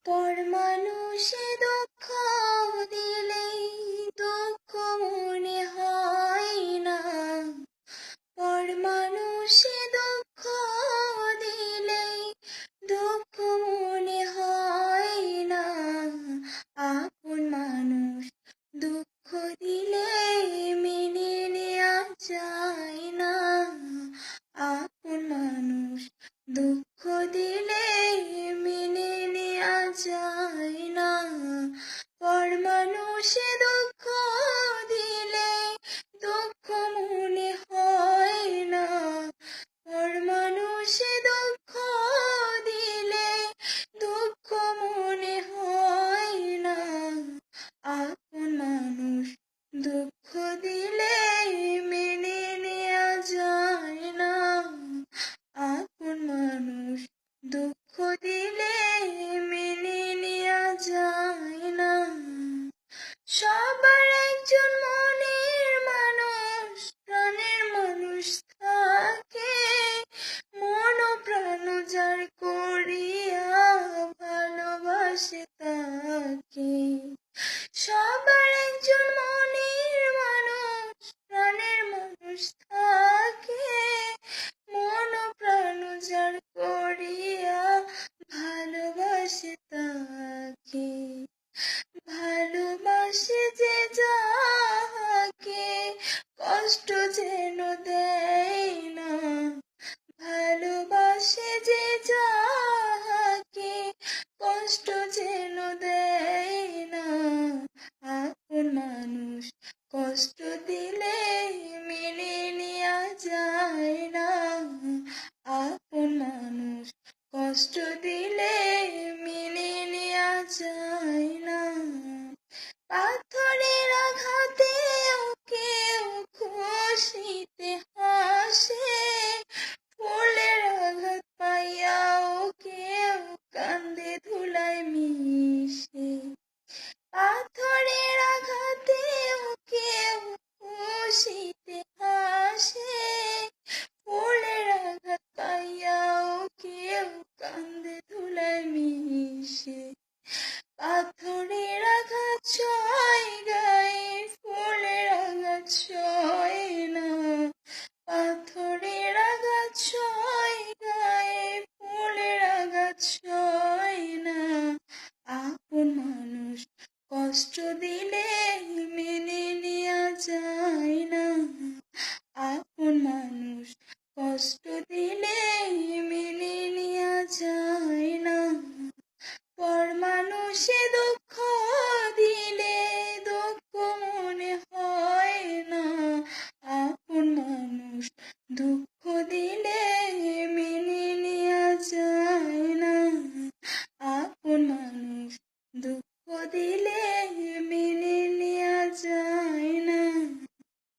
পর মানুষে দুঃখ দিলেই দুঃখ মনে হয় না, পর মানুষে দুঃখ দিলেই দুঃখ মনে হয় না, আপন মানুষ দুঃখ দিলে মেনে নেওয়া যায় না, আপন মানুষ দুঃখ দিলে মেনে নেওয়া যায় না, পর মানুষে দুঃখ দিলে দুঃখ মনে হয় না, পর মানুষে দুঃখ দিলে দুঃখ মনে হয় না, আপন মানুষ দুঃখ দিলে মেনে নেওয়া যায় না, আপন মানুষ দুঃখ দিলে মেনে নেওয়া যায় না। সবার একজন মনের মানুষ, প্রাণের মানুষ থাকে, মন ও প্রাণ যার করিয়া ভালোবাসে তাকে। সবার একজন মনের মানুষ, প্রাণের মানুষ থাকে, মন ও প্রাণ যার করিয়া ভালোবাসে তাকে। ভালোবাসে যে যাকে কষ্ট যেন দেয় না, ভালোবাসে যে যাকে কষ্ট যেন দেয় না, আপন মানুষ কষ্ট দিলে মেনে নেওয়া যায় না, আপন মানুষ কষ্ট দিলে মেনে নেওয়া যায় না। পাথরের আঘাতে কেউ খুশিতে হাসে, ফুলের আঘাত পাইয়াও কেউ কান্দে ধুলায় মিশে। পাথরের আঘাতে কেউ খুশিতে হাসে, ফুলের আঘাত পাইয়াও কেউ কান্দে ধুলায় মিশে। পাথরের আঘাত সয় গায়ে, ফুলের আঘাত সয় না, পাথরের আঘাত সয় গায়ে, ফুলের আঘাত সয় না, আপন মানুষ কষ্ট দিলে মেনে নেওয়া যায় না, আপন মানুষ কষ্ট দিলে মেনে নেওয়া যায় না, পর মানুষে দুঃখ দিলে দুঃখ মনে হয় না, আপন মানুষ দুঃখ